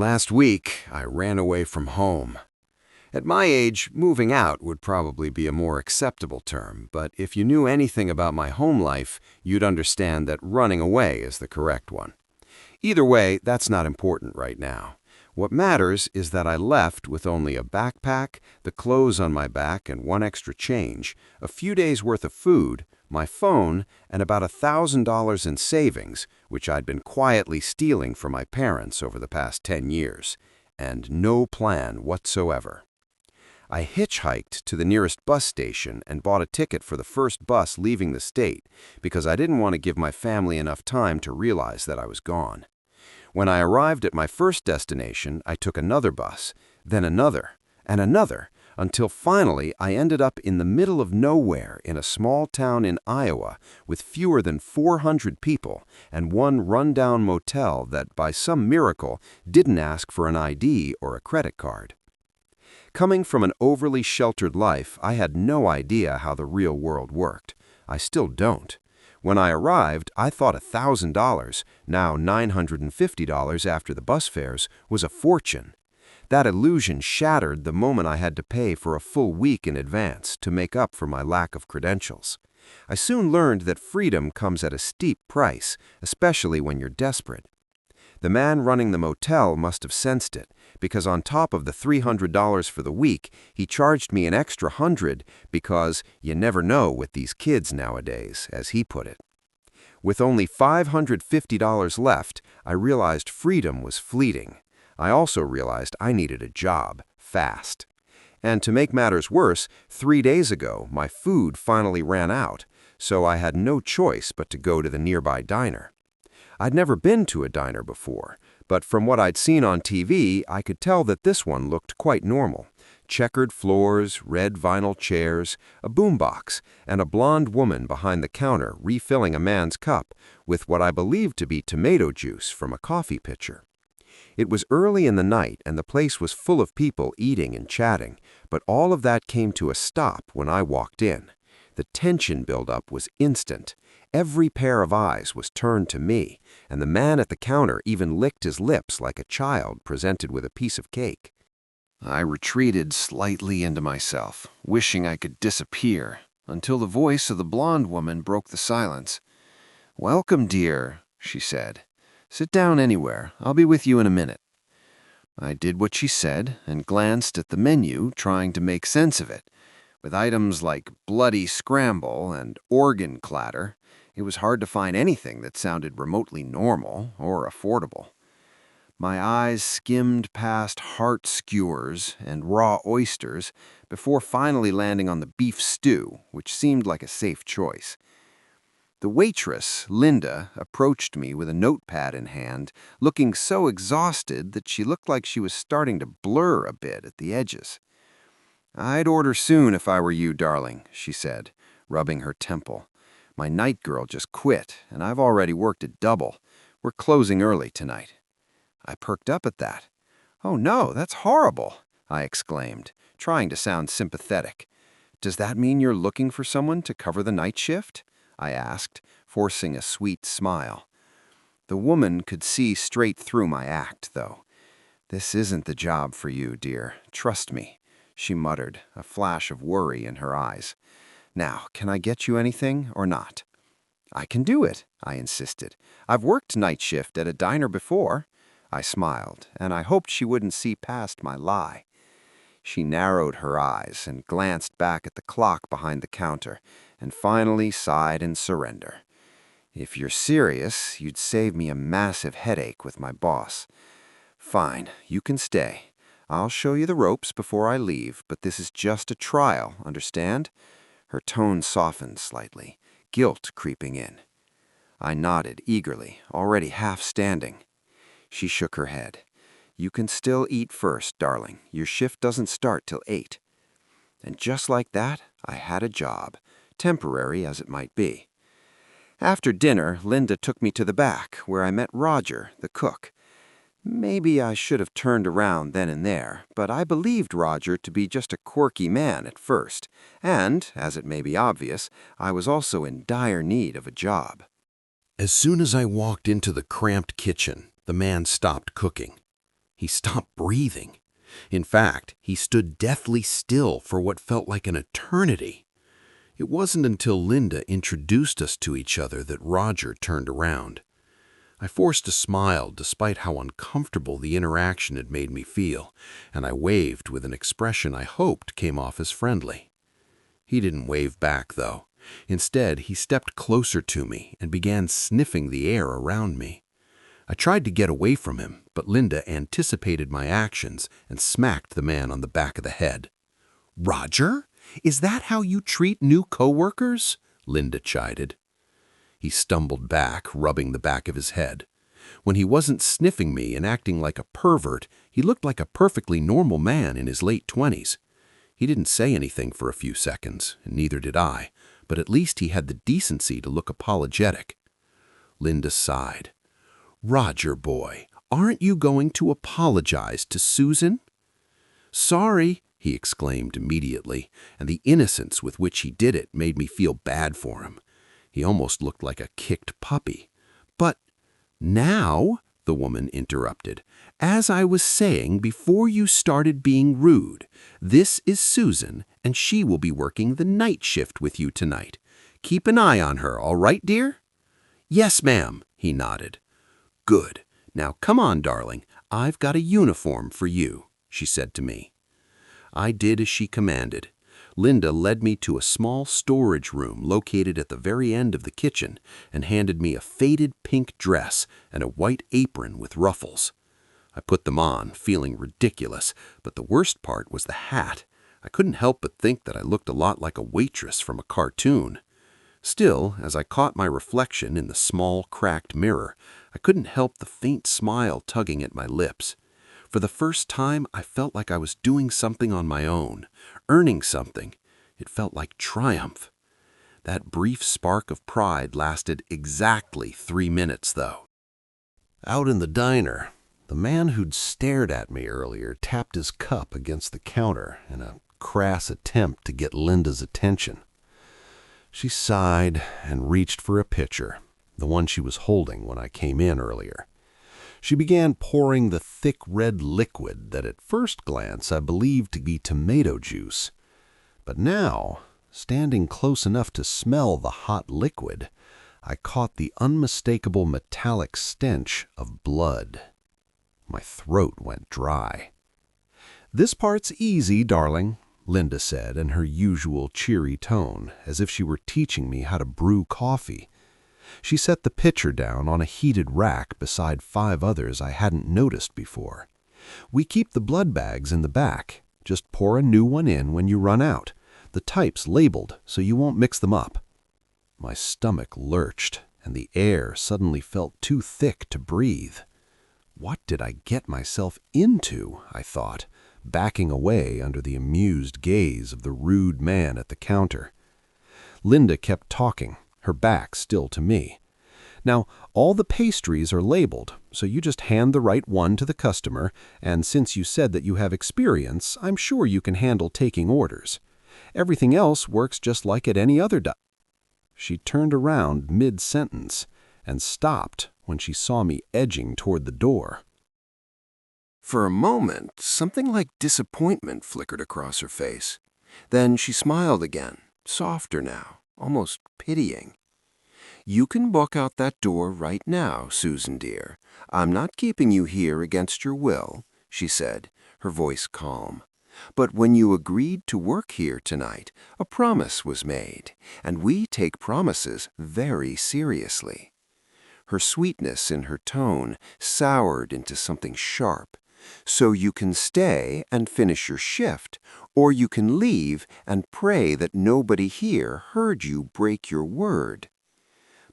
Last week, I ran away from home. At my age, moving out would probably be a more acceptable term, but if you knew anything about my home life, you'd understand that running away is the correct one. Either way, that's not important right now. What matters is that I left with only a backpack, the clothes on my back and one extra change, a few days' worth of food, my phone, and about $1,000 in savings, which I'd been quietly stealing from my parents over the past 10 years, and no plan whatsoever. I hitchhiked to the nearest bus station and bought a ticket for the first bus leaving the state because I didn't want to give my family enough time to realize that I was gone. When I arrived at my first destination, I took another bus, then another, and another, until finally I ended up in the middle of nowhere in a small town in Iowa with fewer than 400 people and one rundown motel that, by some miracle, didn't ask for an ID or a credit card. Coming from an overly sheltered life, I had no idea how the real world worked. I still don't. When I arrived, I thought $1,000, now $950 after the bus fares, was a fortune. That illusion shattered the moment I had to pay for a full week in advance to make up for my lack of credentials. I soon learned that freedom comes at a steep price, especially when you're desperate. The man running the motel must have sensed it, because on top of the $300 for the week, he charged me an extra $100 because you never know with these kids nowadays, as he put it. With only $550 left, I realized freedom was fleeting. I also realized I needed a job, fast. And to make matters worse, 3 days ago, my food finally ran out, so I had no choice but to go to the nearby diner. I'd never been to a diner before, but from what I'd seen on TV, I could tell that this one looked quite normal. Checkered floors, red vinyl chairs, a boombox, and a blonde woman behind the counter refilling a man's cup with what I believed to be tomato juice from a coffee pitcher. It was early in the night and the place was full of people eating and chatting, but all of that came to a stop when I walked in. The tension buildup was instant. Every pair of eyes was turned to me, and the man at the counter even licked his lips like a child presented with a piece of cake. I retreated slightly into myself, wishing I could disappear, until the voice of the blonde woman broke the silence. "Welcome, dear," she said. "Sit down anywhere. I'll be with you in a minute." I did what she said and glanced at the menu, trying to make sense of it. With items like bloody scramble and organ clatter, it was hard to find anything that sounded remotely normal or affordable. My eyes skimmed past heart skewers and raw oysters before finally landing on the beef stew, which seemed like a safe choice. The waitress, Linda, approached me with a notepad in hand, looking so exhausted that she looked like she was starting to blur a bit at the edges. "I'd order soon if I were you, darling," she said, rubbing her temple. "My night girl just quit, and I've already worked a double. We're closing early tonight." I perked up at that. "Oh no, that's horrible," I exclaimed, trying to sound sympathetic. "Does that mean you're looking for someone to cover the night shift?" I asked, forcing a sweet smile. The woman could see straight through my act, though. "This isn't the job for you, dear. Trust me," she muttered, a flash of worry in her eyes. "Now, can I get you anything or not?" "I can do it," I insisted. "I've worked night shift at a diner before." I smiled, and I hoped she wouldn't see past my lie. She narrowed her eyes and glanced back at the clock behind the counter, and finally sighed in surrender. "If you're serious, you'd save me a massive headache with my boss." "Fine, you can stay. I'll show you the ropes before I leave, but this is just a trial, understand?" Her tone softened slightly, guilt creeping in. I nodded eagerly, already half standing. She shook her head. "You can still eat first, darling. Your shift doesn't start till 8. And just like that, I had a job, temporary as it might be. After dinner, Linda took me to the back, where I met Roger, the cook. Maybe I should have turned around then and there, but I believed Roger to be just a quirky man at first, and, as it may be obvious, I was also in dire need of a job. As soon as I walked into the cramped kitchen, the man stopped cooking. He stopped breathing. In fact, he stood deathly still for what felt like an eternity. It wasn't until Linda introduced us to each other that Roger turned around. I forced a smile despite how uncomfortable the interaction had made me feel, and I waved with an expression I hoped came off as friendly. He didn't wave back, though. Instead, he stepped closer to me and began sniffing the air around me. I tried to get away from him, but Linda anticipated my actions and smacked the man on the back of the head. "Roger? Is that how you treat new coworkers?" Linda chided. He stumbled back, rubbing the back of his head. When he wasn't sniffing me and acting like a pervert, he looked like a perfectly normal man in his late 20s. He didn't say anything for a few seconds, and neither did I, but at least he had the decency to look apologetic. Linda sighed. "Roger, boy, aren't you going to apologize to Susan?" "Sorry," he exclaimed immediately, and the innocence with which he did it made me feel bad for him. He almost looked like a kicked puppy. "But now," the woman interrupted, "as I was saying before you started being rude, this is Susan, and she will be working the night shift with you tonight. Keep an eye on her, all right, dear?" "Yes, ma'am," he nodded. "Good. Now come on, darling. I've got a uniform for you," she said to me. I did as she commanded. Linda led me to a small storage room located at the very end of the kitchen and handed me a faded pink dress and a white apron with ruffles. I put them on, feeling ridiculous, but the worst part was the hat. I couldn't help but think that I looked a lot like a waitress from a cartoon. Still, as I caught my reflection in the small, cracked mirror, I couldn't help the faint smile tugging at my lips. For the first time, I felt like I was doing something on my own, earning something. It felt like triumph. That brief spark of pride lasted exactly 3 minutes, though. Out in the diner, the man who'd stared at me earlier tapped his cup against the counter in a crass attempt to get Linda's attention. She sighed and reached for a pitcher, the one she was holding when I came in earlier. She began pouring the thick red liquid that at first glance I believed to be tomato juice. But now, standing close enough to smell the hot liquid, I caught the unmistakable metallic stench of blood. My throat went dry. "This part's easy, darling," Linda said in her usual cheery tone, as if she were teaching me how to brew coffee. She set the pitcher down on a heated rack beside 5 others I hadn't noticed before. "We keep the blood bags in the back. Just pour a new one in when you run out. The type's labeled, so you won't mix them up." My stomach lurched, and the air suddenly felt too thick to breathe. What did I get myself into, I thought, backing away under the amused gaze of the rude man at the counter. Linda kept talking, her back still to me. "Now, all the pastries are labeled, so you just hand the right one to the customer, and since you said that you have experience, I'm sure you can handle taking orders. Everything else works just like at any other She turned around mid-sentence and stopped when she saw me edging toward the door. For a moment, something like disappointment flickered across her face. Then she smiled again, softer now, almost pitying. "You can walk out that door right now, Susan dear. I'm not keeping you here against your will," she said, her voice calm. "But when you agreed to work here tonight, a promise was made, and we take promises very seriously." Her sweetness in her tone soured into something sharp. "So you can stay and finish your shift, or you can leave and pray that nobody here heard you break your word."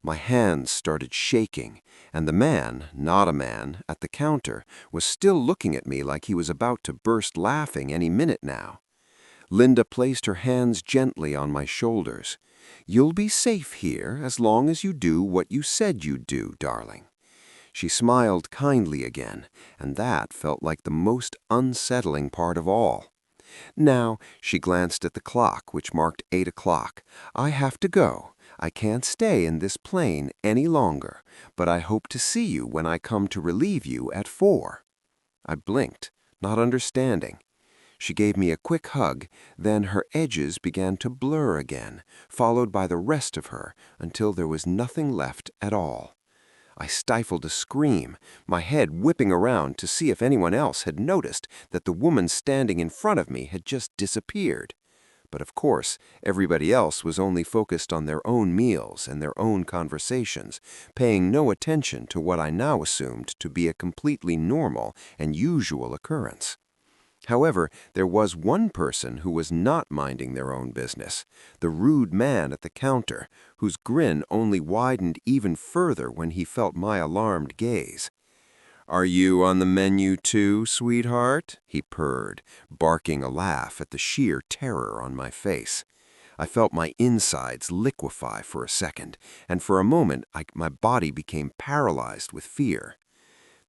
My hands started shaking, and the man, not a man, at the counter was still looking at me like he was about to burst laughing any minute now. Linda placed her hands gently on my shoulders. "You'll be safe here as long as you do what you said you'd do, darling." She smiled kindly again, and that felt like the most unsettling part of all. "Now," she glanced at the clock, which marked 8 o'clock, "I have to go. I can't stay in this plane any longer, but I hope to see you when I come to relieve you at 4. I blinked, not understanding. She gave me a quick hug, then her edges began to blur again, followed by the rest of her, until there was nothing left at all. I stifled a scream, my head whipping around to see if anyone else had noticed that the woman standing in front of me had just disappeared. But of course, everybody else was only focused on their own meals and their own conversations, paying no attention to what I now assumed to be a completely normal and usual occurrence. However, there was one person who was not minding their own business, the rude man at the counter, whose grin only widened even further when he felt my alarmed gaze. "Are you on the menu too, sweetheart?" he purred, barking a laugh at the sheer terror on my face. I felt my insides liquefy for a second, and for a moment my body became paralyzed with fear.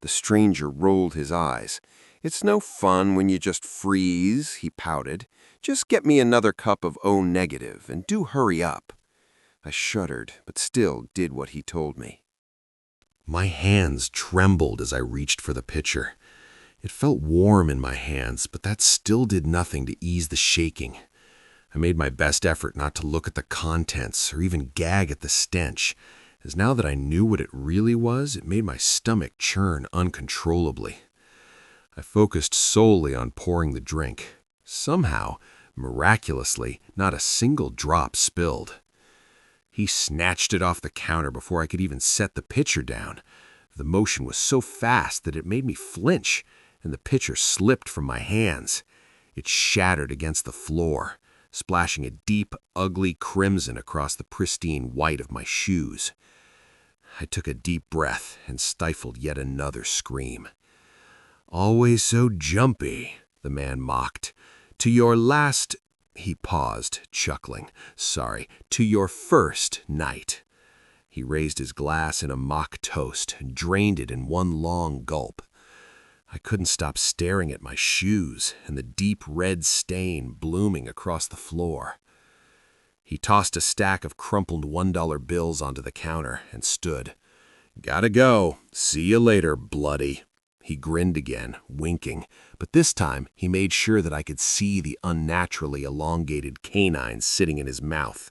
The stranger rolled his eyes. "It's no fun when you just freeze," he pouted. "Just get me another cup of O negative, and do hurry up." I shuddered, but still did what he told me. My hands trembled as I reached for the pitcher. It felt warm in my hands, but that still did nothing to ease the shaking. I made my best effort not to look at the contents or even gag at the stench, as now that I knew what it really was, it made my stomach churn uncontrollably. I focused solely on pouring the drink. Somehow, miraculously, not a single drop spilled. He snatched it off the counter before I could even set the pitcher down. The motion was so fast that it made me flinch, and the pitcher slipped from my hands. It shattered against the floor, splashing a deep, ugly crimson across the pristine white of my shoes. I took a deep breath and stifled yet another scream. "Always so jumpy," the man mocked. "To your last—" He paused, chuckling. "Sorry, to your first night." He raised his glass in a mock toast and drained it in one long gulp. I couldn't stop staring at my shoes and the deep red stain blooming across the floor. He tossed a stack of crumpled $1 bills onto the counter and stood. "Gotta go. See you later, bloody." He grinned again, winking, but this time he made sure that I could see the unnaturally elongated canines sitting in his mouth,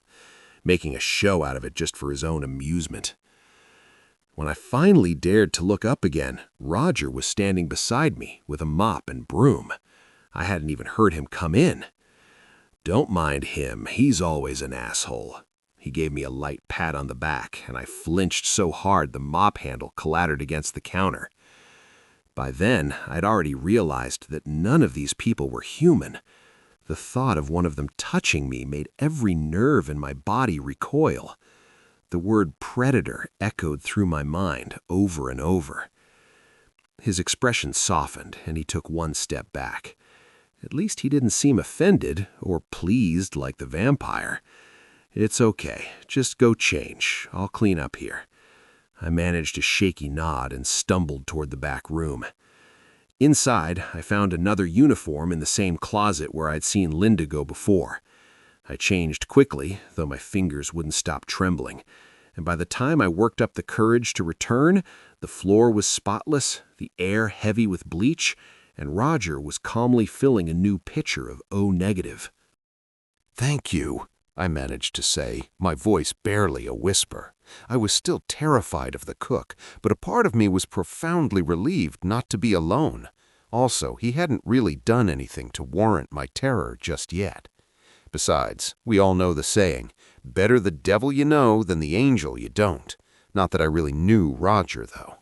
making a show out of it just for his own amusement. When I finally dared to look up again, Roger was standing beside me with a mop and broom. I hadn't even heard him come in. "Don't mind him, he's always an asshole." He gave me a light pat on the back, and I flinched so hard the mop handle clattered against the counter. By then, I'd already realized that none of these people were human. The thought of one of them touching me made every nerve in my body recoil. The word predator echoed through my mind over and over. His expression softened, and he took one step back. At least he didn't seem offended or pleased like the vampire. "It's okay. Just go change. I'll clean up here." I managed a shaky nod and stumbled toward the back room. Inside, I found another uniform in the same closet where I'd seen Linda go before. I changed quickly, though my fingers wouldn't stop trembling, and by the time I worked up the courage to return, the floor was spotless, the air heavy with bleach, and Roger was calmly filling a new pitcher of O negative. "Thank you," I managed to say, my voice barely a whisper. I was still terrified of the cook, but a part of me was profoundly relieved not to be alone. Also, he hadn't really done anything to warrant my terror just yet. Besides, we all know the saying, better the devil you know than the angel you don't. Not that I really knew Roger, though.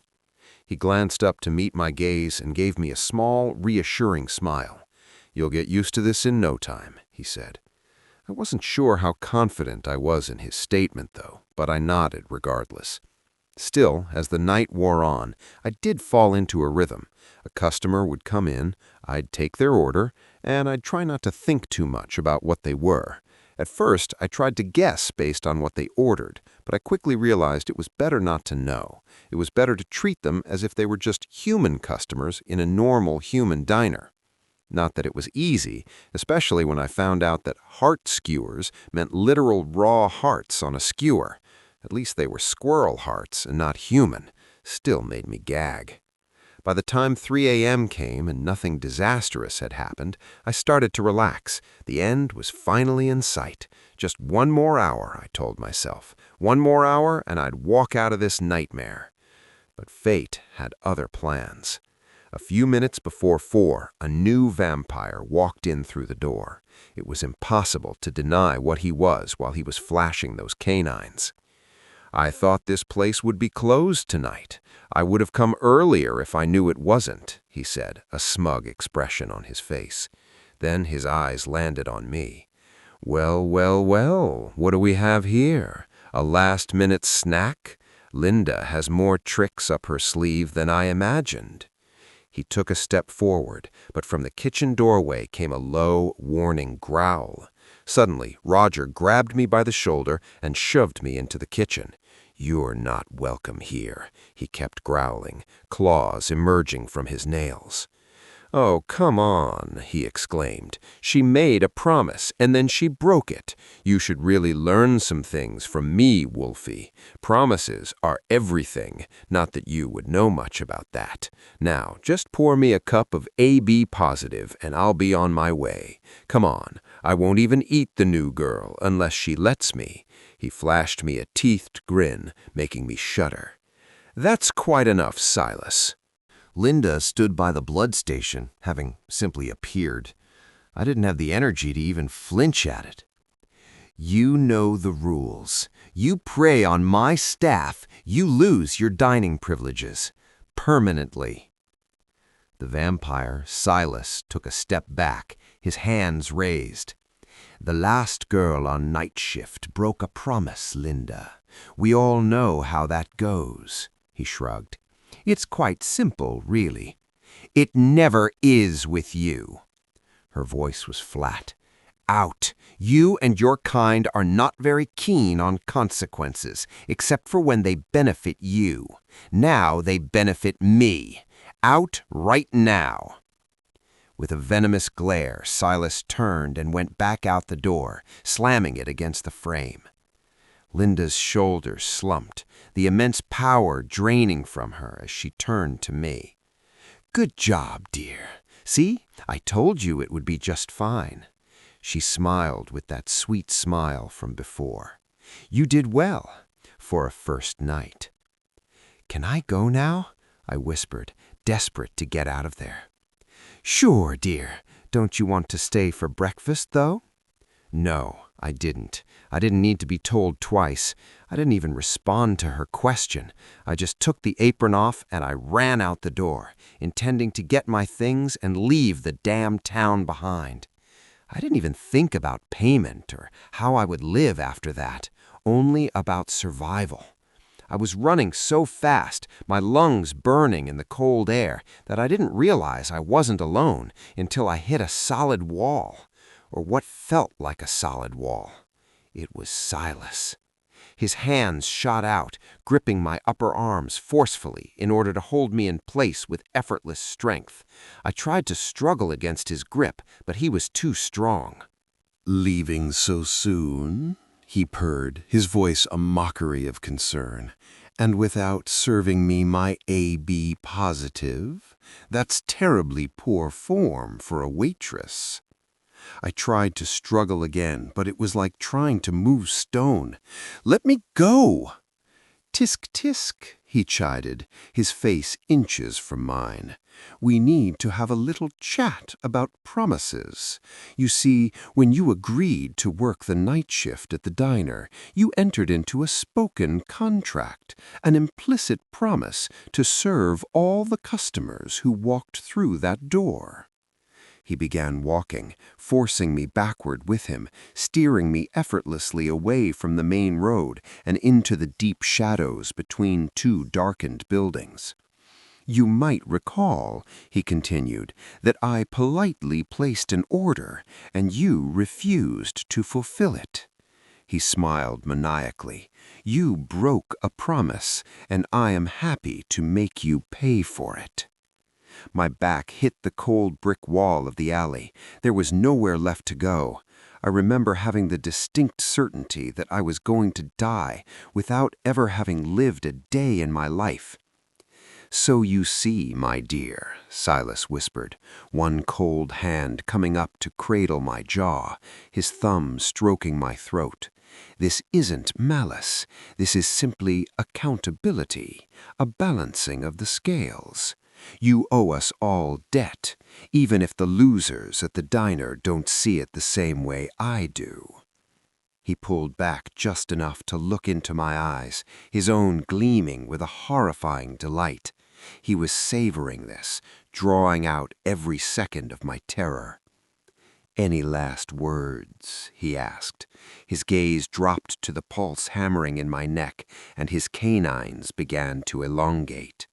He glanced up to meet my gaze and gave me a small, reassuring smile. "You'll get used to this in no time," he said. I wasn't sure how confident I was in his statement, though, but I nodded regardless. Still, as the night wore on, I did fall into a rhythm. A customer would come in, I'd take their order, and I'd try not to think too much about what they were. At first, I tried to guess based on what they ordered, but I quickly realized it was better not to know. It was better to treat them as if they were just human customers in a normal human diner. Not that it was easy, especially when I found out that heart skewers meant literal raw hearts on a skewer. At least they were squirrel hearts and not human. Still made me gag. By the time 3 a.m. came and nothing disastrous had happened, I started to relax. The end was finally in sight. Just one more hour, I told myself. One more hour and I'd walk out of this nightmare. But fate had other plans. A few minutes before 4, a new vampire walked in through the door. It was impossible to deny what he was while he was flashing those canines. I thought this place would be closed tonight. I would have come earlier if I knew it wasn't, he said, a smug expression on his face. Then his eyes landed on me. Well, well, well, what do we have here? A last-minute snack? Linda has more tricks up her sleeve than I imagined. He took a step forward, but from the kitchen doorway came a low, warning growl. Suddenly, Roger grabbed me by the shoulder and shoved me into the kitchen. "You're not welcome here," he kept growling, claws emerging from his nails. "Oh, come on," he exclaimed. "She made a promise, and then she broke it. You should really learn some things from me, Wolfie. Promises are everything, not that you would know much about that. Now, just pour me a cup of AB positive, and I'll be on my way. Come on, I won't even eat the new girl unless she lets me." He flashed me a teethed grin, making me shudder. "That's quite enough, Silas." Linda stood by the blood station, having simply appeared. I didn't have the energy to even flinch at it. "You know the rules. You prey on my staff, you lose your dining privileges. Permanently." The vampire, Silas, took a step back, his hands raised. "The last girl on night shift broke a promise, Linda. We all know how that goes," he shrugged. "It's quite simple, really. It never is with you." Her voice was flat. "Out. You and your kind are not very keen on consequences, except for when they benefit you. Now they benefit me. Out right now." With a venomous glare, Silas turned and went back out the door, slamming it against the frame. Linda's shoulders slumped, the immense power draining from her as she turned to me. "Good job, dear. See, I told you it would be just fine." She smiled with that sweet smile from before. "You did well for a first night." "Can I go now?" I whispered, desperate to get out of there. "Sure, dear. Don't you want to stay for breakfast, though?" No, I didn't. I didn't need to be told twice. I didn't even respond to her question. I just took the apron off and I ran out the door, intending to get my things and leave the damn town behind. I didn't even think about payment or how I would live after that, only about survival. I was running so fast, my lungs burning in the cold air, that I didn't realize I wasn't alone until I hit a solid wall, or what felt like a solid wall. It was Silas. His hands shot out, gripping my upper arms forcefully in order to hold me in place with effortless strength. I tried to struggle against his grip, but he was too strong. "Leaving so soon?" he purred, his voice a mockery of concern. "And without serving me my AB positive? That's terribly poor form for a waitress." I tried to struggle again, but it was like trying to move stone. "Let me go!" "Tisk, tisk," he chided, his face inches from mine. "We need to have a little chat about promises. You see, when you agreed to work the night shift at the diner, you entered into a spoken contract, an implicit promise to serve all the customers who walked through that door." He began walking, forcing me backward with him, steering me effortlessly away from the main road and into the deep shadows between two darkened buildings. "You might recall," he continued, "that I politely placed an order and you refused to fulfill it." He smiled maniacally. "You broke a promise, and I am happy to make you pay for it." My back hit the cold brick wall of the alley. There was nowhere left to go. I remember having the distinct certainty that I was going to die without ever having lived a day in my life. "So you see, my dear," Silas whispered, one cold hand coming up to cradle my jaw, his thumb stroking my throat. "This isn't malice. This is simply accountability, a balancing of the scales. You owe us all debt, even if the losers at the diner don't see it the same way I do." He pulled back just enough to look into my eyes, his own gleaming with a horrifying delight. He was savoring this, drawing out every second of my terror. "Any last words?" he asked. His gaze dropped to the pulse hammering in my neck, and his canines began to elongate.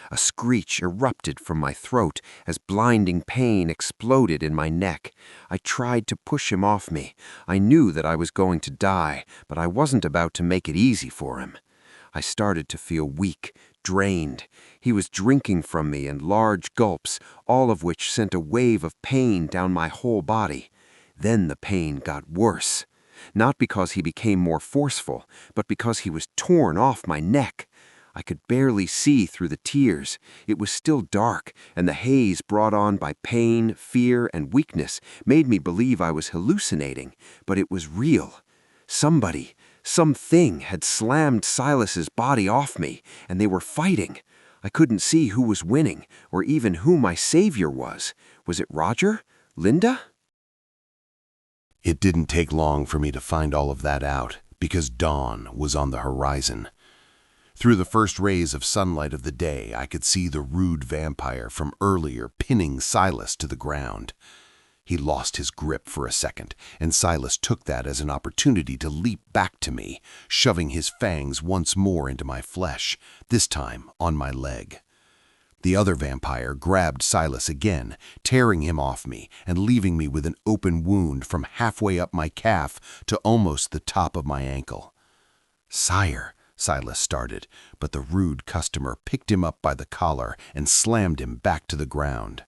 A screech erupted from my throat as blinding pain exploded in my neck. I tried to push him off me. I knew that I was going to die, but I wasn't about to make it easy for him. I started to feel weak, drained. He was drinking from me in large gulps, all of which sent a wave of pain down my whole body. Then the pain got worse. Not because he became more forceful, but because he was torn off my neck. I could barely see through the tears. It was still dark, and the haze brought on by pain, fear, and weakness made me believe I was hallucinating, but it was real. Something had slammed Silas's body off me, and they were fighting. I couldn't see who was winning, or even who my savior was. Was it Roger? Linda? It didn't take long for me to find all of that out, because dawn was on the horizon. Through the first rays of sunlight of the day, I could see the rude vampire from earlier pinning Silas to the ground. He lost his grip for a second, and Silas took that as an opportunity to leap back to me, shoving his fangs once more into my flesh, this time on my leg. The other vampire grabbed Silas again, tearing him off me and leaving me with an open wound from halfway up my calf to almost the top of my ankle. "Sire," Silas started, but the rude customer picked him up by the collar and slammed him back to the ground.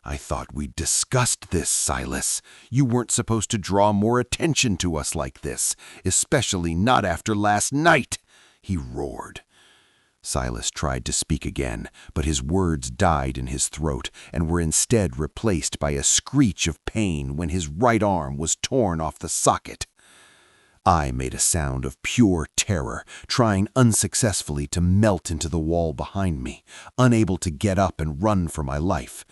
"I thought we'd discussed this, Silas. You weren't supposed to draw more attention to us like this, especially not after last night," he roared. Silas tried to speak again, but his words died in his throat and were instead replaced by a screech of pain when his right arm was torn off the socket. I made a sound of pure terror, trying unsuccessfully to melt into the wall behind me, unable to get up and run for my life.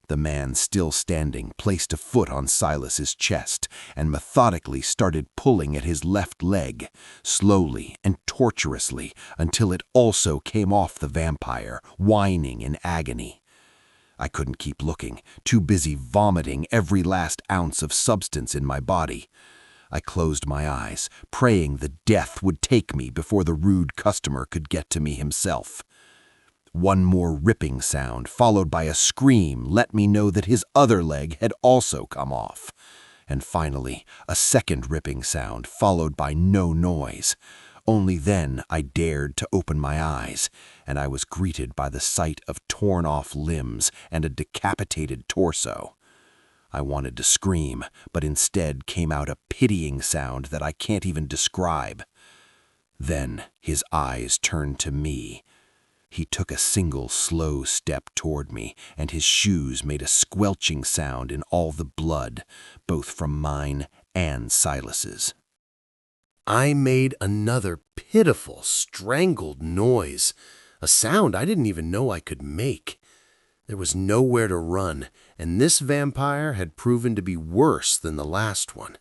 The man still standing placed a foot on Silas's chest and methodically started pulling at his left leg, slowly and tortuously until it also came off the vampire, whining in agony. I couldn't keep looking, too busy vomiting every last ounce of substance in my body. I closed my eyes, praying that death would take me before the rude customer could get to me himself. One more ripping sound, followed by a scream, let me know that his other leg had also come off. And finally, a second ripping sound, followed by no noise. Only then I dared to open my eyes, and I was greeted by the sight of torn-off limbs and a decapitated torso. I wanted to scream, but instead came out a pitying sound that I can't even describe. Then his eyes turned to me. He took a single slow step toward me, and his shoes made a squelching sound in all the blood, both from mine and Silas's. I made another pitiful, strangled noise, a sound I didn't even know I could make. There was nowhere to run, and this vampire had proven to be worse than the last one.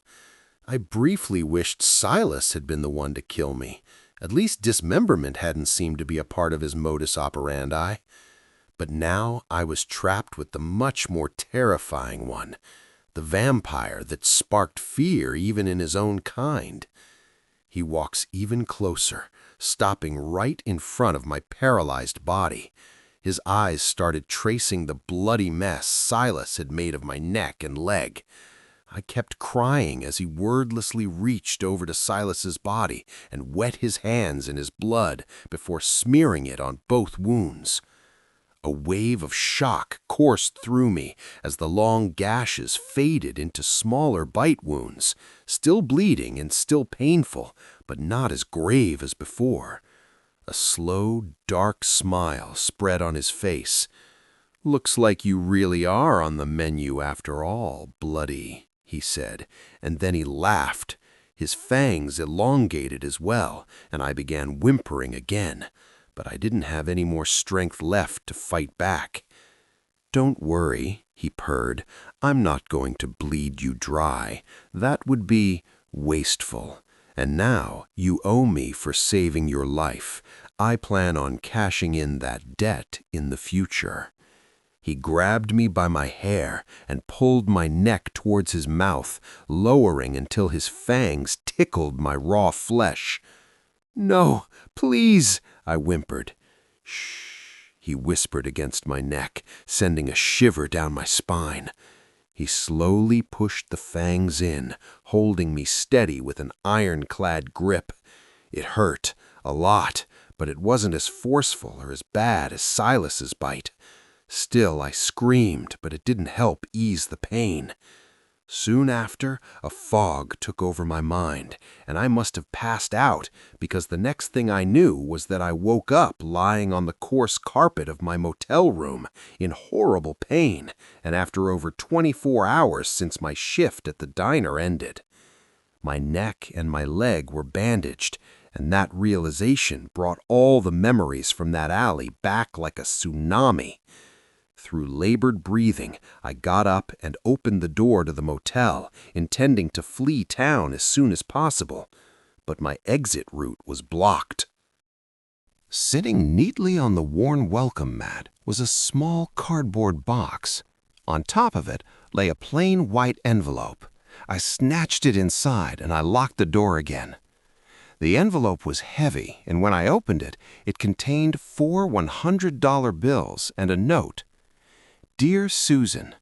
I briefly wished Silas had been the one to kill me. At least dismemberment hadn't seemed to be a part of his modus operandi. But now I was trapped with the much more terrifying one, the vampire that sparked fear even in his own kind. He walks even closer, stopping right in front of my paralyzed body. His eyes started tracing the bloody mess Silas had made of my neck and leg. I kept crying as he wordlessly reached over to Silas's body and wet his hands in his blood before smearing it on both wounds. A wave of shock coursed through me as the long gashes faded into smaller bite wounds, still bleeding and still painful, but not as grave as before. A slow, dark smile spread on his face. "Looks like you really are on the menu after all, Bloody," he said, and then he laughed. His fangs elongated as well, and I began whimpering again, but I didn't have any more strength left to fight back. "Don't worry," he purred. "I'm not going to bleed you dry. That would be wasteful. And now you owe me for saving your life. I plan on cashing in that debt in the future." He grabbed me by my hair and pulled my neck towards his mouth, lowering until his fangs tickled my raw flesh. "No, please," I whimpered. "Shh," he whispered against my neck, sending a shiver down my spine. He slowly pushed the fangs in, holding me steady with an ironclad grip. It hurt, a lot, but it wasn't as forceful or as bad as Silas's bite. Still, I screamed, but it didn't help ease the pain. Soon after, a fog took over my mind, and I must have passed out because the next thing I knew was that I woke up lying on the coarse carpet of my motel room in horrible pain, and after over 24 hours since my shift at the diner ended. My neck and my leg were bandaged, and that realization brought all the memories from that alley back like a tsunami. Through labored breathing, I got up and opened the door to the motel, intending to flee town as soon as possible. But my exit route was blocked. Sitting neatly on the worn welcome mat was a small cardboard box. On top of it lay a plain white envelope. I snatched it inside and I locked the door again. The envelope was heavy, and when I opened it, it contained 4 $100 bills and a note. "Dear Susan,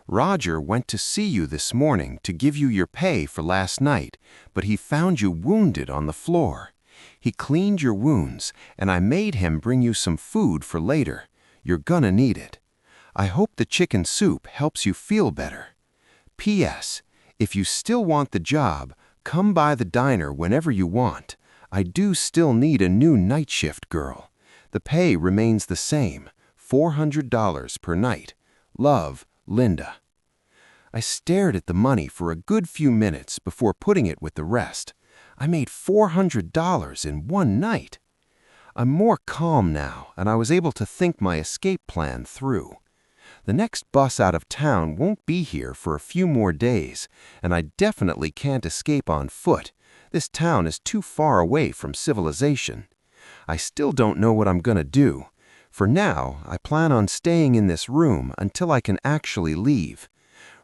Roger went to see you this morning to give you your pay for last night, but he found you wounded on the floor. He cleaned your wounds, and I made him bring you some food for later. You're gonna need it. I hope the chicken soup helps you feel better. P.S. If you still want the job, come by the diner whenever you want. I do still need a new night shift girl. The pay remains the same, $400 per night. Love, Linda." I stared at the money for a good few minutes before putting it with the rest. I made $400 in one night. I'm more calm now, and I was able to think my escape plan through. The next bus out of town won't be here for a few more days, and I definitely can't escape on foot. This town is too far away from civilization. I still don't know what I'm gonna do. For now, I plan on staying in this room until I can actually leave.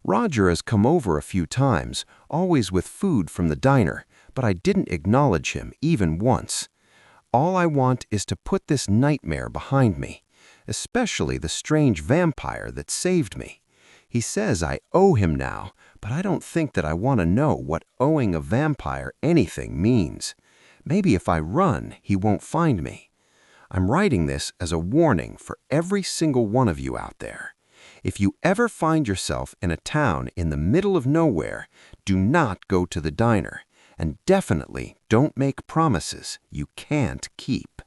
Roger has come over a few times, always with food from the diner, but I didn't acknowledge him even once. All I want is to put this nightmare behind me, especially the strange vampire that saved me. He says I owe him now, but I don't think that I want to know what owing a vampire anything means. Maybe if I run, he won't find me. I'm writing this as a warning for every single one of you out there. If you ever find yourself in a town in the middle of nowhere, do not go to the diner, and definitely don't make promises you can't keep.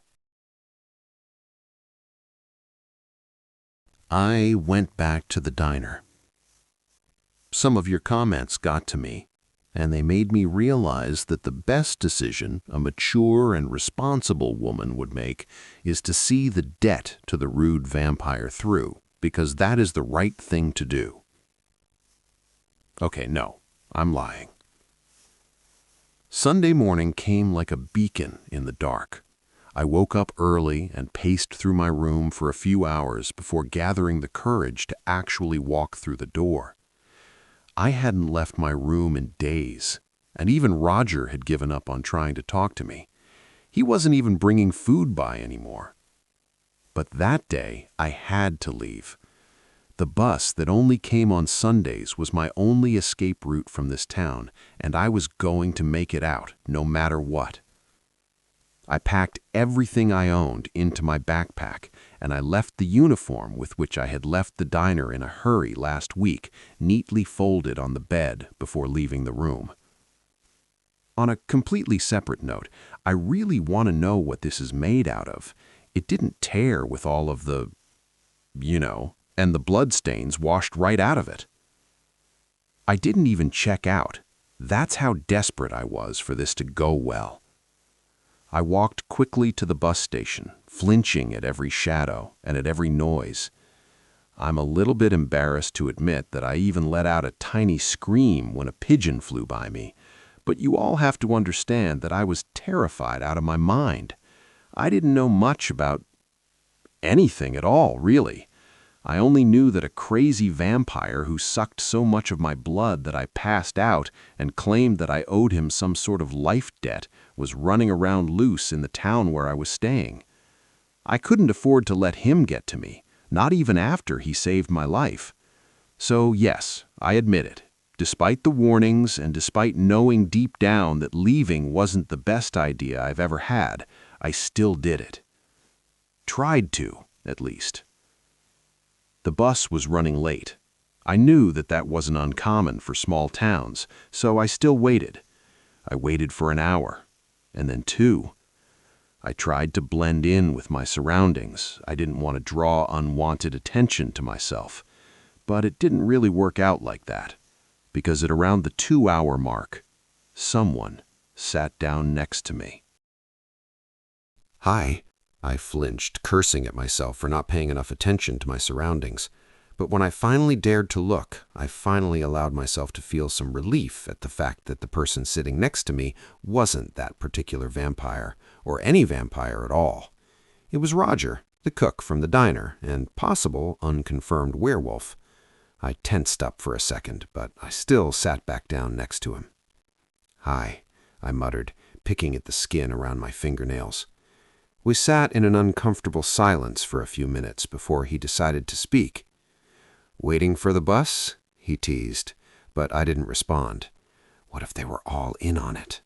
I went back to the diner. Some of your comments got to me, and they made me realize that the best decision a mature and responsible woman would make is to see the debt to the rude vampire through, because that is the right thing to do. Okay, no, I'm lying. Sunday morning came like a beacon in the dark. I woke up early and paced through my room for a few hours before gathering the courage to actually walk through the door. I hadn't left my room in days, and even Roger had given up on trying to talk to me. He wasn't even bringing food by anymore. But that day, I had to leave. The bus that only came on Sundays was my only escape route from this town, and I was going to make it out, no matter what. I packed everything I owned into my backpack, and I left the uniform with which I had left the diner in a hurry last week, neatly folded on the bed before leaving the room. On a completely separate note, I really want to know what this is made out of. It didn't tear with all of the, and the bloodstains washed right out of it. I didn't even check out. That's how desperate I was for this to go well. I walked quickly to the bus station, flinching at every shadow and at every noise. I'm a little bit embarrassed to admit that I even let out a tiny scream when a pigeon flew by me, but you all have to understand that I was terrified out of my mind. I didn't know much about anything at all, really. I only knew that a crazy vampire who sucked so much of my blood that I passed out and claimed that I owed him some sort of life debt was running around loose in the town where I was staying. I couldn't afford to let him get to me, not even after he saved my life. So yes, I admit it. Despite the warnings and despite knowing deep down that leaving wasn't the best idea I've ever had, I still did it. Tried to, at least. The bus was running late. I knew that that wasn't uncommon for small towns, so I still waited. I waited for an hour, and then 2. I tried to blend in with my surroundings. I didn't want to draw unwanted attention to myself. But it didn't really work out like that, because at around the 2-hour mark, someone sat down next to me. Hi. I flinched, cursing at myself for not paying enough attention to my surroundings. But when I finally dared to look, I finally allowed myself to feel some relief at the fact that the person sitting next to me wasn't that particular vampire, or any vampire at all. It was Roger, the cook from the diner, and possible unconfirmed werewolf. I tensed up for a second, but I still sat back down next to him. "Hi," I muttered, picking at the skin around my fingernails. We sat in an uncomfortable silence for a few minutes before he decided to speak. "Waiting for the bus?" he teased, but I didn't respond. What if they were all in on it?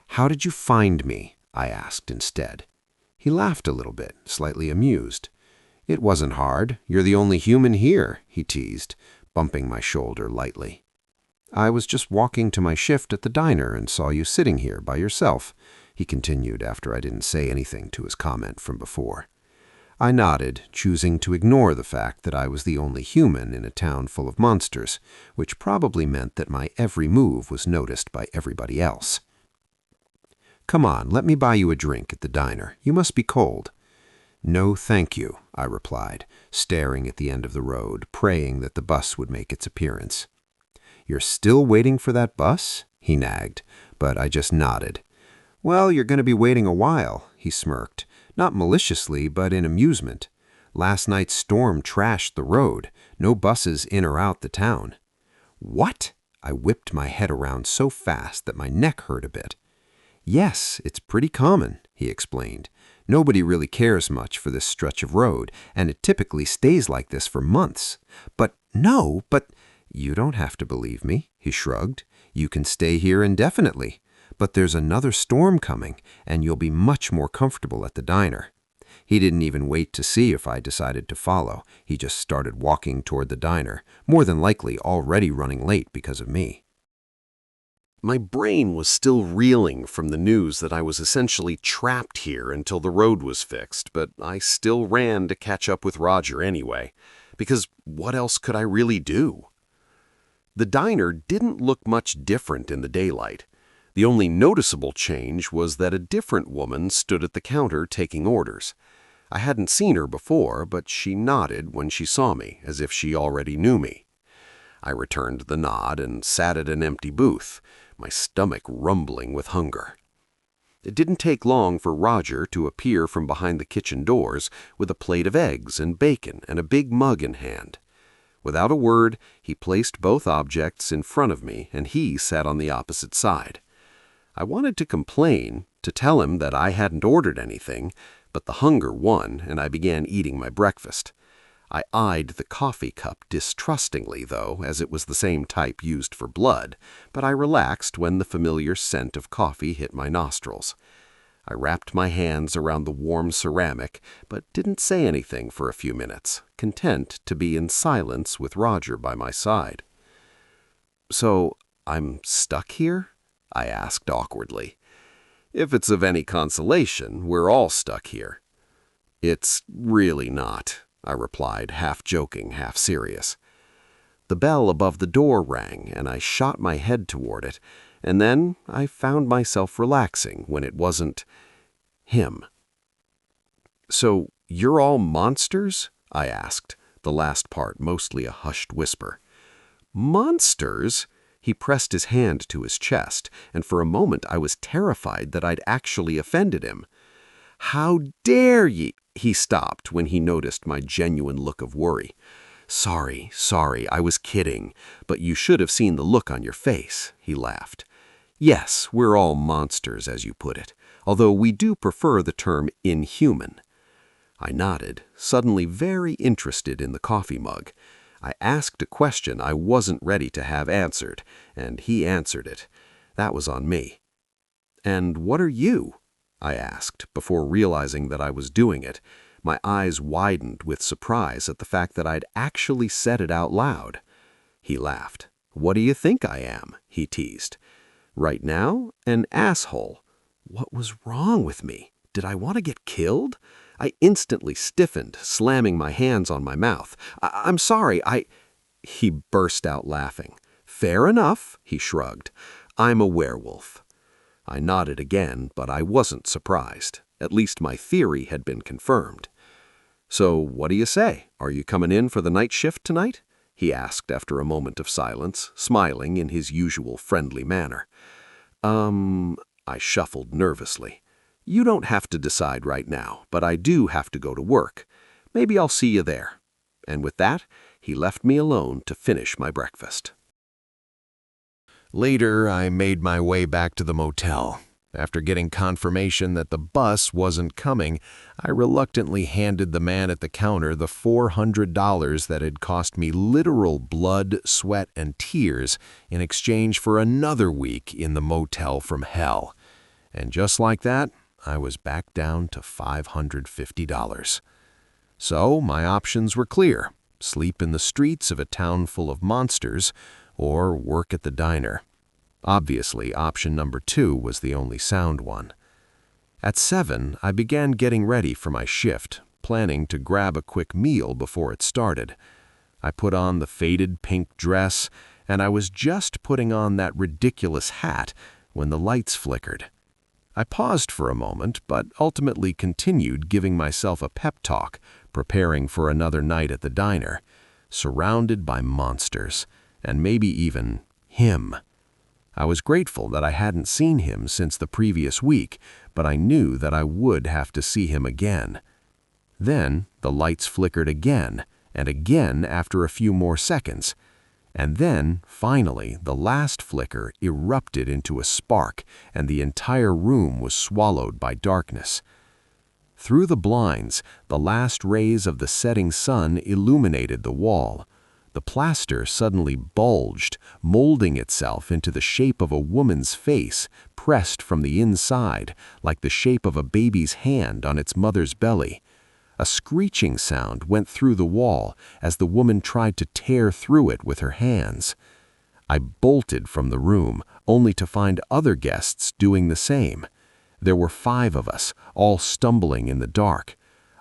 "How did you find me?" I asked instead. He laughed a little bit, slightly amused. "It wasn't hard. You're the only human here," he teased, bumping my shoulder lightly. "I was just walking to my shift at the diner and saw you sitting here by yourself," he continued after I didn't say anything to his comment from before. I nodded, choosing to ignore the fact that I was the only human in a town full of monsters, which probably meant that my every move was noticed by everybody else. "Come on, let me buy you a drink at the diner. You must be cold." "No, thank you," I replied, staring at the end of the road, praying that the bus would make its appearance. "You're still waiting for that bus?" he nagged, but I just nodded. "Well, you're going to be waiting a while," he smirked, not maliciously, but in amusement. "Last night's storm trashed the road. No buses in or out the town." "What?" I whipped my head around so fast that my neck hurt a bit. "Yes, it's pretty common," he explained. "Nobody really cares much for this stretch of road, and it typically stays like this for months." But you don't have to believe me," he shrugged. "You can stay here indefinitely. But there's another storm coming, and you'll be much more comfortable at the diner." He didn't even wait to see if I decided to follow. He just started walking toward the diner, more than likely already running late because of me. My brain was still reeling from the news that I was essentially trapped here until the road was fixed, but I still ran to catch up with Roger anyway, because what else could I really do? The diner didn't look much different in the daylight. The only noticeable change was that a different woman stood at the counter taking orders. I hadn't seen her before, but she nodded when she saw me, as if she already knew me. I returned the nod and sat at an empty booth, my stomach rumbling with hunger. It didn't take long for Roger to appear from behind the kitchen doors with a plate of eggs and bacon and a big mug in hand. Without a word, he placed both objects in front of me, and he sat on the opposite side. I wanted to complain, to tell him that I hadn't ordered anything, but the hunger won, and I began eating my breakfast. I eyed the coffee cup distrustingly, though, as it was the same type used for blood, but I relaxed when the familiar scent of coffee hit my nostrils. I wrapped my hands around the warm ceramic, but didn't say anything for a few minutes, content to be in silence with Roger by my side. "So, I'm stuck here?" I asked awkwardly. "If it's of any consolation, we're all stuck here." "It's really not," I replied, half joking, half serious. The bell above the door rang, and I shot my head toward it, and then I found myself relaxing when it wasn't him. "So you're all monsters?" I asked, the last part mostly a hushed whisper. "Monsters?" He pressed his hand to his chest, and for a moment I was terrified that I'd actually offended him. "How dare ye—" He stopped when he noticed my genuine look of worry. Sorry, I was kidding, but you should have seen the look on your face," he laughed. "Yes, we're all monsters, as you put it, although we do prefer the term inhuman." I nodded, suddenly very interested in the coffee mug. I asked a question I wasn't ready to have answered, and he answered it. That was on me. "And what are you?" I asked, before realizing that I was doing it. My eyes widened with surprise at the fact that I'd actually said it out loud. He laughed. "What do you think I am?" he teased. "Right now, an asshole." What was wrong with me? Did I want to get killed? I instantly stiffened, slamming my hands on my mouth. I'm sorry, He burst out laughing. "Fair enough," he shrugged. "I'm a werewolf." I nodded again, but I wasn't surprised. At least my theory had been confirmed. "So what do you say? Are you coming in for the night shift tonight?" he asked after a moment of silence, smiling in his usual friendly manner. I shuffled nervously. "You don't have to decide right now, but I do have to go to work. Maybe I'll see you there." And with that, he left me alone to finish my breakfast. Later, I made my way back to the motel. After getting confirmation that the bus wasn't coming, I reluctantly handed the man at the counter the $400 that had cost me literal blood, sweat, and tears in exchange for another week in the motel from hell. And just like that, I was back down to $550. So my options were clear: sleep in the streets of a town full of monsters, or work at the diner. Obviously, option number 2 was the only sound one. At 7, I began getting ready for my shift, planning to grab a quick meal before it started. I put on the faded pink dress, and I was just putting on that ridiculous hat when the lights flickered. I paused for a moment, but ultimately continued giving myself a pep talk, preparing for another night at the diner, surrounded by monsters, and maybe even him. I was grateful that I hadn't seen him since the previous week, but I knew that I would have to see him again. Then the lights flickered again and again after a few more seconds. And then, finally, the last flicker erupted into a spark, and the entire room was swallowed by darkness. Through the blinds, the last rays of the setting sun illuminated the wall. The plaster suddenly bulged, molding itself into the shape of a woman's face, pressed from the inside, like the shape of a baby's hand on its mother's belly. A screeching sound went through the wall as the woman tried to tear through it with her hands. I bolted from the room, only to find other guests doing the same. There were 5 of us, all stumbling in the dark.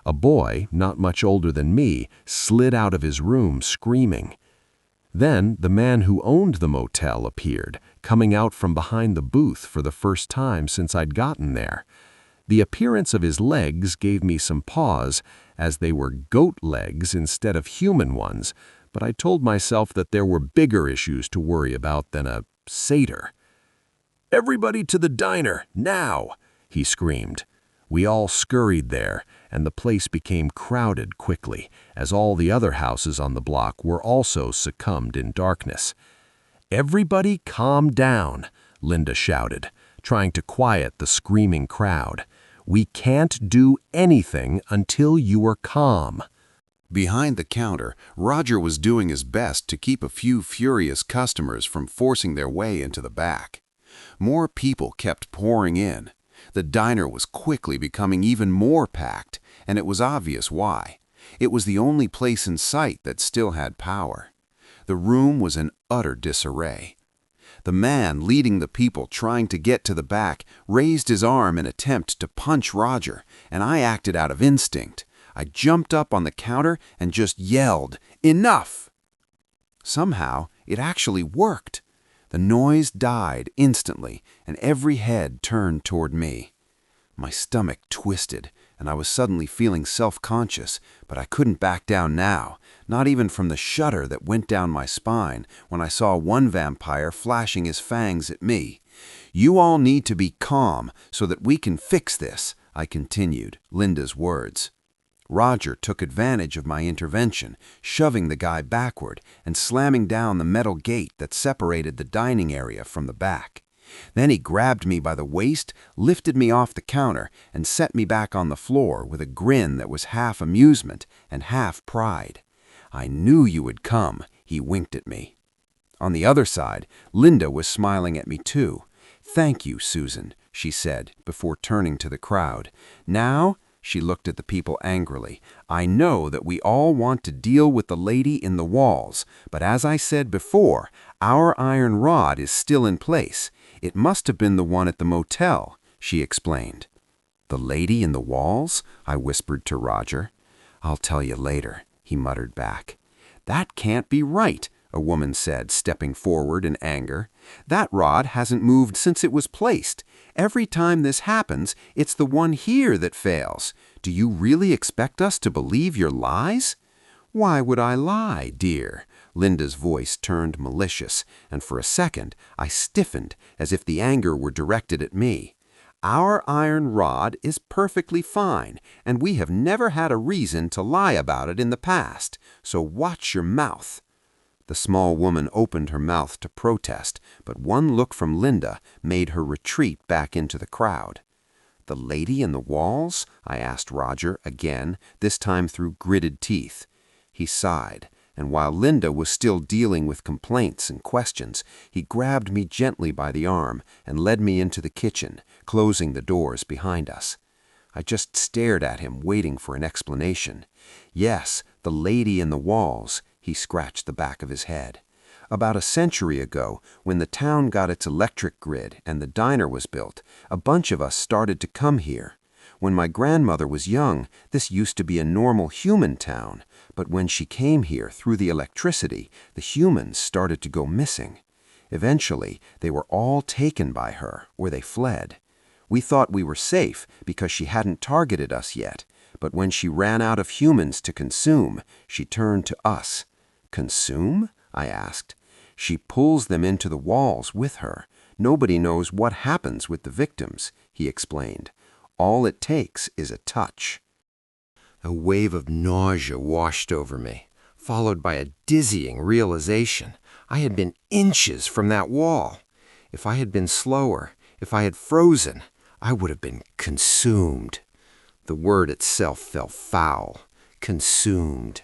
A boy, not much older than me, slid out of his room screaming. Then the man who owned the motel appeared, coming out from behind the booth for the first time since I'd gotten there. The appearance of his legs gave me some pause, as they were goat legs instead of human ones, but I told myself that there were bigger issues to worry about than a satyr. "Everybody to the diner, now!" he screamed. We all scurried there, and the place became crowded quickly, as all the other houses on the block were also succumbed in darkness. "Everybody calm down," Linda shouted, trying to quiet the screaming crowd. "We can't do anything until you are calm." Behind the counter, Roger was doing his best to keep a few furious customers from forcing their way into the back. More people kept pouring in. The diner was quickly becoming even more packed, and it was obvious why. It was the only place in sight that still had power. The room was in utter disarray. The man leading the people trying to get to the back raised his arm in attempt to punch Roger, and I acted out of instinct. I jumped up on the counter and just yelled, "Enough!" Somehow, it actually worked. The noise died instantly, and every head turned toward me. My stomach twisted, and I was suddenly feeling self-conscious, but I couldn't back down now, not even from the shudder that went down my spine when I saw one vampire flashing his fangs at me. "You all need to be calm so that we can fix this," I continued, Linda's words. Roger took advantage of my intervention, shoving the guy backward and slamming down the metal gate that separated the dining area from the back. Then he grabbed me by the waist, lifted me off the counter, and set me back on the floor with a grin that was half amusement and half pride. "I knew you would come," he winked at me. On the other side, Linda was smiling at me too. "Thank you, Susan," she said before turning to the crowd. "Now," she looked at the people angrily, "I know that we all want to deal with the lady in the walls, but as I said before, our iron rod is still in place. It must have been the one at the motel," she explained. "The lady in the walls?" I whispered to Roger. "I'll tell you later," he muttered back. "That can't be right," a woman said, stepping forward in anger. "That rod hasn't moved since it was placed. Every time this happens, it's the one here that fails. Do you really expect us to believe your lies?" "Why would I lie, dear?" Linda's voice turned malicious, and for a second I stiffened as if the anger were directed at me. "Our iron rod is perfectly fine, and we have never had a reason to lie about it in the past, so watch your mouth." The small woman opened her mouth to protest, but one look from Linda made her retreat back into the crowd. "The lady in the walls?" I asked Roger again, this time through gritted teeth. He sighed, and while Linda was still dealing with complaints and questions, he grabbed me gently by the arm and led me into the kitchen, closing the doors behind us. I just stared at him, waiting for an explanation. "Yes, the lady in the walls," he scratched the back of his head. "About a century ago, when the town got its electric grid and the diner was built, a bunch of us started to come here. When my grandmother was young, this used to be a normal human town, but when she came here through the electricity, the humans started to go missing. Eventually, they were all taken by her, or they fled. We thought we were safe because she hadn't targeted us yet, but when she ran out of humans to consume, she turned to us." "Consume?" I asked. "She pulls them into the walls with her. Nobody knows what happens with the victims," he explained. "All it takes is a touch." A wave of nausea washed over me, followed by a dizzying realization. I had been inches from that wall. If I had been slower, if I had frozen, I would have been consumed. The word itself felt foul. Consumed.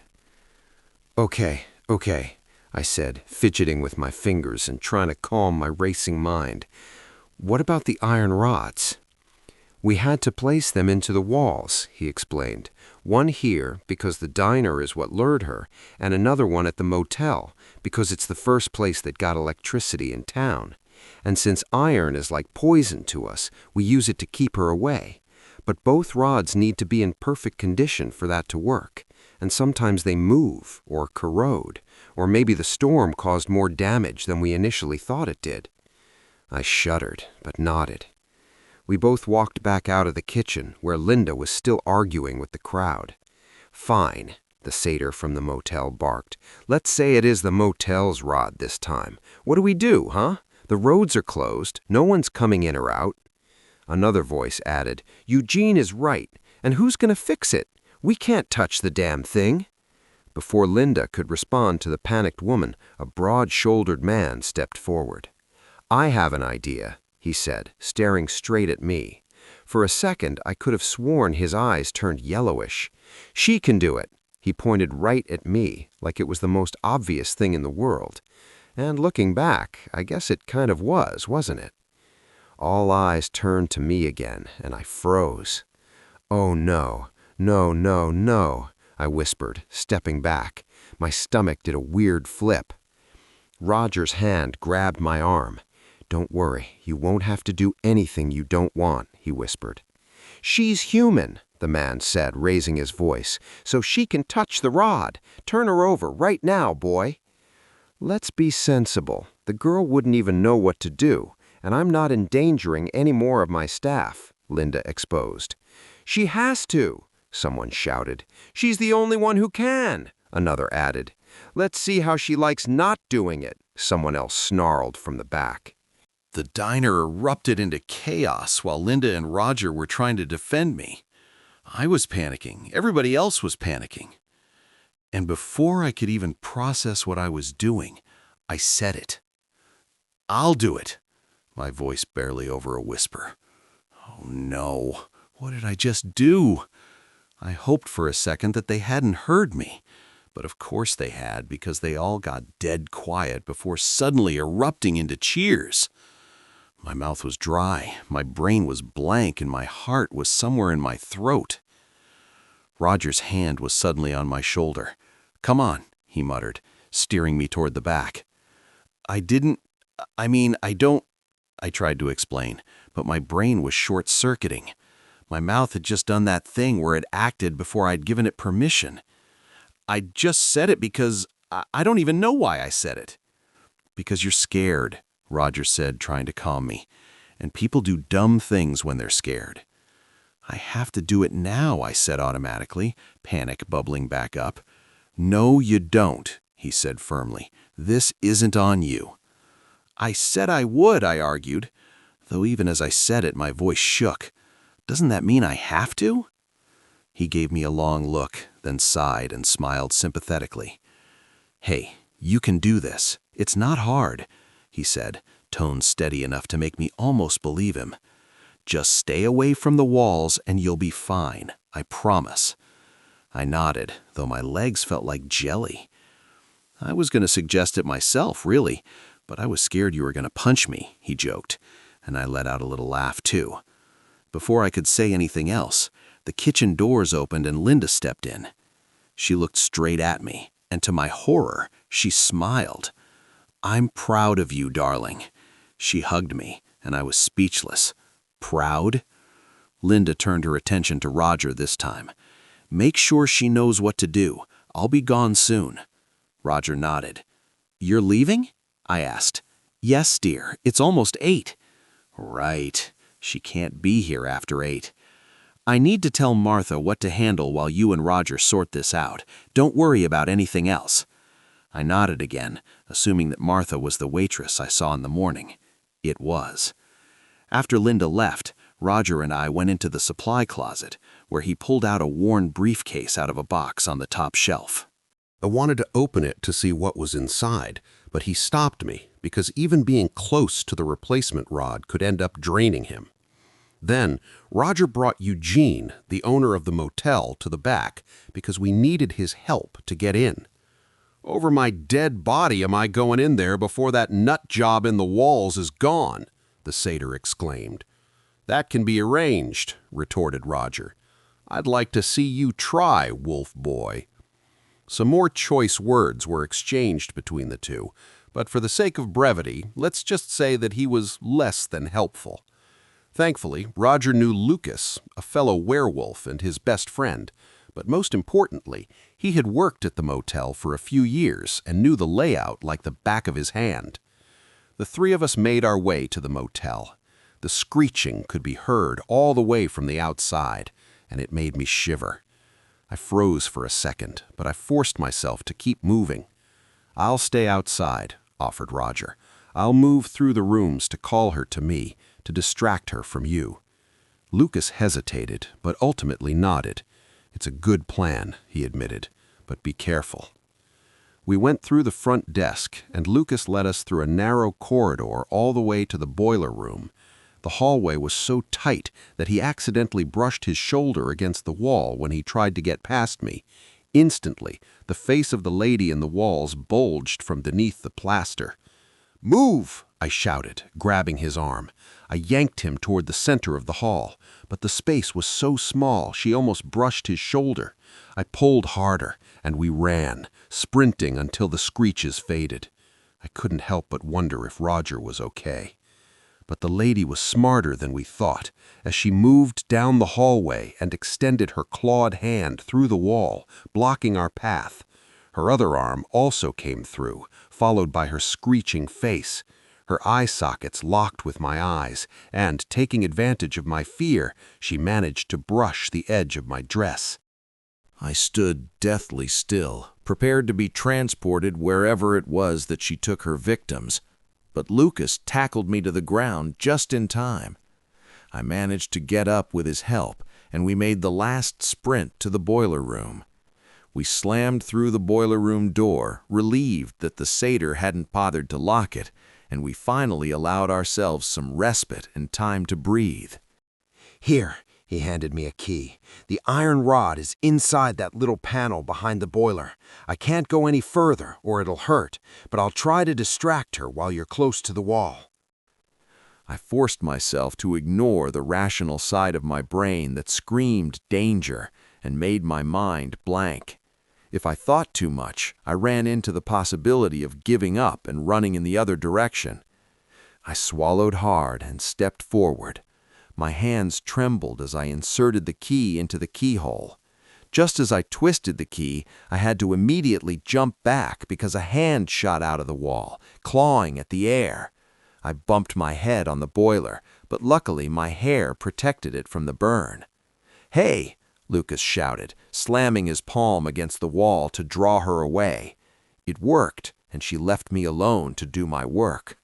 Okay, I said, fidgeting with my fingers and trying to calm my racing mind. "What about the iron rods?" "We had to place them into the walls," he explained. "One here, because the diner is what lured her, and another one at the motel, because it's the first place that got electricity in town. And since iron is like poison to us, we use it to keep her away. But both rods need to be in perfect condition for that to work, and sometimes they move or corrode, or maybe the storm caused more damage than we initially thought it did." I shuddered, but nodded. We both walked back out of the kitchen, where Linda was still arguing with the crowd. "Fine," the satyr from the motel barked. "Let's say it is the motel's rod this time. What do we do, huh? The roads are closed. No one's coming in or out." Another voice added, "Eugene is right. And who's going to fix it? We can't touch the damn thing." Before Linda could respond to the panicked woman, a broad-shouldered man stepped forward. "I have an idea," he said, staring straight at me. For a second, I could have sworn his eyes turned yellowish. "She can do it." He pointed right at me, like it was the most obvious thing in the world. And looking back, I guess it kind of was, wasn't it? All eyes turned to me again, and I froze. "Oh no, no," I whispered, stepping back. My stomach did a weird flip. Roger's hand grabbed my arm. "Don't worry, you won't have to do anything you don't want," he whispered. "She's human," the man said, raising his voice, "so she can touch the rod. Turn her over right now, boy." "Let's be sensible. The girl wouldn't even know what to do, and I'm not endangering any more of my staff," Linda exposed. "She has to," someone shouted. "She's the only one who can," another added. "Let's see how she likes not doing it," someone else snarled from the back. The diner erupted into chaos while Linda and Roger were trying to defend me. I was panicking. Everybody else was panicking. And before I could even process what I was doing, I said it. "I'll do it," my voice barely over a whisper. Oh no, what did I just do? I hoped for a second that they hadn't heard me, but of course they had, because they all got dead quiet before suddenly erupting into cheers. My mouth was dry, my brain was blank, and my heart was somewhere in my throat. Roger's hand was suddenly on my shoulder. "Come on," he muttered, steering me toward the back. I don't, I tried to explain, but my brain was short-circuiting. My mouth had just done that thing where it acted before I'd given it permission. I just said it because I don't even know why I said it. "Because you're scared," Roger said, trying to calm me. "And people do dumb things when they're scared." "I have to do it now," I said automatically, panic bubbling back up. "No, you don't," he said firmly. "This isn't on you." "I said I would," I argued, though even as I said it, my voice shook. "Doesn't that mean I have to?" He gave me a long look, then sighed and smiled sympathetically. "Hey, you can do this. It's not hard," he said, tone steady enough to make me almost believe him. "Just stay away from the walls and you'll be fine, I promise." I nodded, though my legs felt like jelly. "I was going to suggest it myself, really, but I was scared you were going to punch me," he joked, and I let out a little laugh too. Before I could say anything else, the kitchen doors opened and Linda stepped in. She looked straight at me, and to my horror, she smiled. "I'm proud of you, darling." She hugged me, and I was speechless. "Proud?" Linda turned her attention to Roger this time. "Make sure she knows what to do. I'll be gone soon." Roger nodded. "You're leaving?" I asked. "Yes, dear. It's almost 8. "Right. She can't be here after 8. "I need to tell Martha what to handle while you and Roger sort this out. Don't worry about anything else." I nodded again, assuming that Martha was the waitress I saw in the morning. It was. After Linda left, Roger and I went into the supply closet, where he pulled out a worn briefcase out of a box on the top shelf. I wanted to open it to see what was inside, but he stopped me because even being close to the replacement rod could end up draining him. Then, Roger brought Eugene, the owner of the motel, to the back because we needed his help to get in. "Over my dead body am I going in there before that nut job in the walls is gone," the satyr exclaimed. "That can be arranged," retorted Roger. "I'd like to see you try, wolf boy." Some more choice words were exchanged between the two, but for the sake of brevity, let's just say that he was less than helpful. Thankfully, Roger knew Lucas, a fellow werewolf and his best friend, but most importantly, he had worked at the motel for a few years and knew the layout like the back of his hand. The three of us made our way to the motel. The screeching could be heard all the way from the outside, and it made me shiver. I froze for a second, but I forced myself to keep moving. "I'll stay outside," offered Roger. "I'll move through the rooms to call her to me, to distract her from you." Lucas hesitated, but ultimately nodded. "It's a good plan," he admitted, "but be careful." We went through the front desk, and Lucas led us through a narrow corridor all the way to the boiler room. The hallway was so tight that he accidentally brushed his shoulder against the wall when he tried to get past me. Instantly, the face of the lady in the walls bulged from beneath the plaster. "Move!" I shouted, grabbing his arm. I yanked him toward the center of the hall, but the space was so small she almost brushed his shoulder. I pulled harder, and we ran, sprinting until the screeches faded. I couldn't help but wonder if Roger was okay. But the lady was smarter than we thought, as she moved down the hallway and extended her clawed hand through the wall, blocking our path. Her other arm also came through, followed by her screeching face. Her eye sockets locked with my eyes, and, taking advantage of my fear, she managed to brush the edge of my dress. I stood deathly still, prepared to be transported wherever it was that she took her victims. But Lucas tackled me to the ground just in time. I managed to get up with his help, and we made the last sprint to the boiler room. We slammed through the boiler room door, relieved that the satyr hadn't bothered to lock it, and we finally allowed ourselves some respite and time to breathe. Here, he handed me a key. The iron rod is inside that little panel behind the boiler. I can't go any further or it'll hurt, but I'll try to distract her while you're close to the wall. I forced myself to ignore the rational side of my brain that screamed danger and made my mind blank. If I thought too much, I ran into the possibility of giving up and running in the other direction. I swallowed hard and stepped forward. My hands trembled as I inserted the key into the keyhole. Just as I twisted the key, I had to immediately jump back because a hand shot out of the wall, clawing at the air. I bumped my head on the boiler, but luckily my hair protected it from the burn. "Hey!" Lucas shouted, slamming his palm against the wall to draw her away. It worked, and she left me alone to do my work.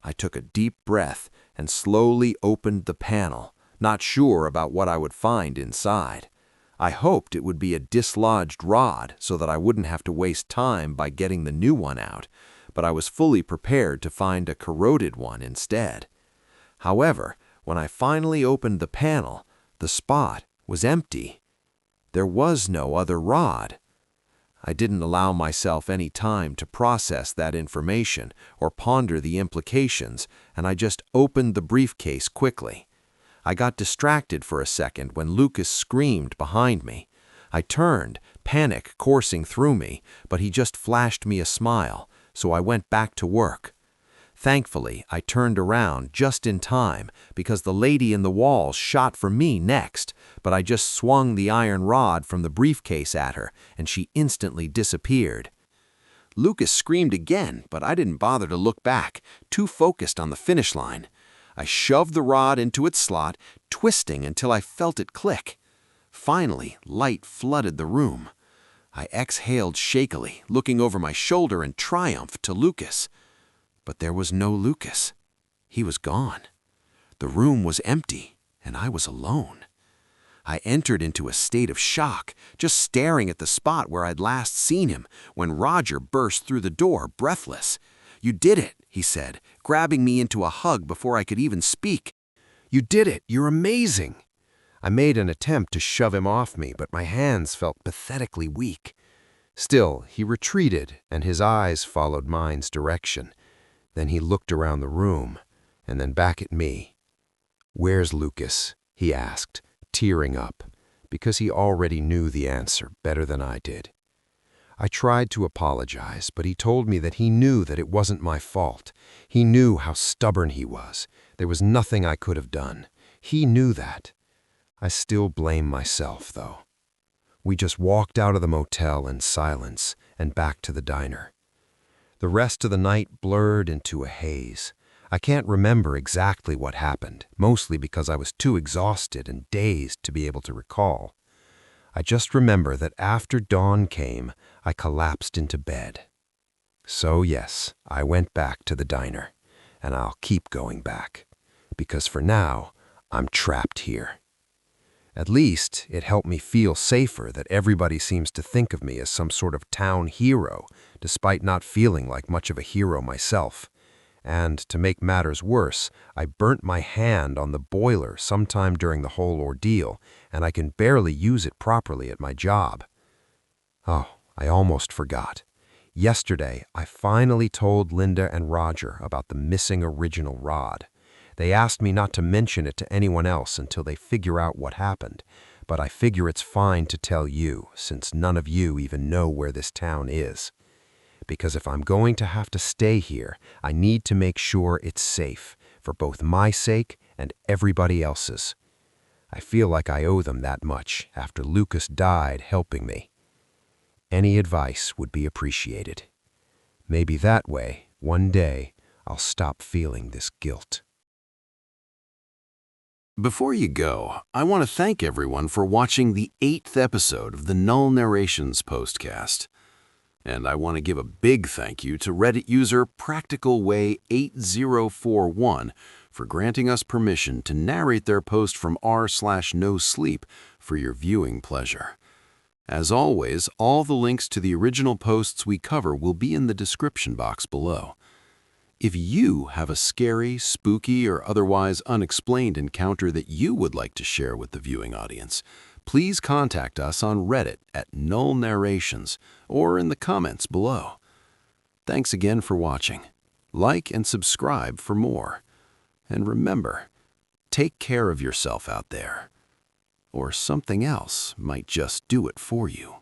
I took a deep breath and slowly opened the panel, not sure about what I would find inside. I hoped it would be a dislodged rod so that I wouldn't have to waste time by getting the new one out, but I was fully prepared to find a corroded one instead. However, when I finally opened the panel, the spot was empty. There was no other rod. I didn't allow myself any time to process that information or ponder the implications, and I just opened the briefcase quickly. I got distracted for a second when Lucas screamed behind me. I turned, panic coursing through me, but he just flashed me a smile, so I went back to work. Thankfully, I turned around just in time because the lady in the wall shot for me next, but I just swung the iron rod from the briefcase at her, and she instantly disappeared. Lucas screamed again, but I didn't bother to look back, too focused on the finish line. I shoved the rod into its slot, twisting until I felt it click. Finally, light flooded the room. I exhaled shakily, looking over my shoulder in triumph to Lucas. But there was no Lucas. He was gone. The room was empty, and I was alone. I entered into a state of shock, just staring at the spot where I'd last seen him, when Roger burst through the door, breathless. "You did it," he said, grabbing me into a hug before I could even speak. "You did it. You're amazing." I made an attempt to shove him off me, but my hands felt pathetically weak. Still, he retreated, and his eyes followed mine's direction. Then he looked around the room, and then back at me. "Where's Lucas?" he asked, tearing up, because he already knew the answer better than I did. I tried to apologize, but he told me that he knew that it wasn't my fault. He knew how stubborn he was. There was nothing I could have done. He knew that. I still blame myself, though. We just walked out of the motel in silence and back to the diner. The rest of the night blurred into a haze. I can't remember exactly what happened, mostly because I was too exhausted and dazed to be able to recall. I just remember that after dawn came, I collapsed into bed. So yes, I went back to the diner, and I'll keep going back, because for now, I'm trapped here. At least, it helped me feel safer that everybody seems to think of me as some sort of town hero, despite not feeling like much of a hero myself. And to make matters worse, I burnt my hand on the boiler sometime during the whole ordeal, and I can barely use it properly at my job. Oh, I almost forgot. Yesterday, I finally told Linda and Roger about the missing original rod. They asked me not to mention it to anyone else until they figure out what happened, but I figure it's fine to tell you, since none of you even know where this town is. Because if I'm going to have to stay here, I need to make sure it's safe, for both my sake and everybody else's. I feel like I owe them that much after Lucas died helping me. Any advice would be appreciated. Maybe that way, one day, I'll stop feeling this guilt. Before you go, I want to thank everyone for watching the 8th episode of the Null Narrations postcast. And I want to give a big thank you to Reddit user PracticalWay8041 for granting us permission to narrate their post from r/no-sleep for your viewing pleasure. As always, all the links to the original posts we cover will be in the description box below. If you have a scary, spooky, or otherwise unexplained encounter that you would like to share with the viewing audience, please contact us on Reddit at Null Narrations or in the comments below. Thanks again for watching. Like and subscribe for more. And remember, take care of yourself out there, or something else might just do it for you.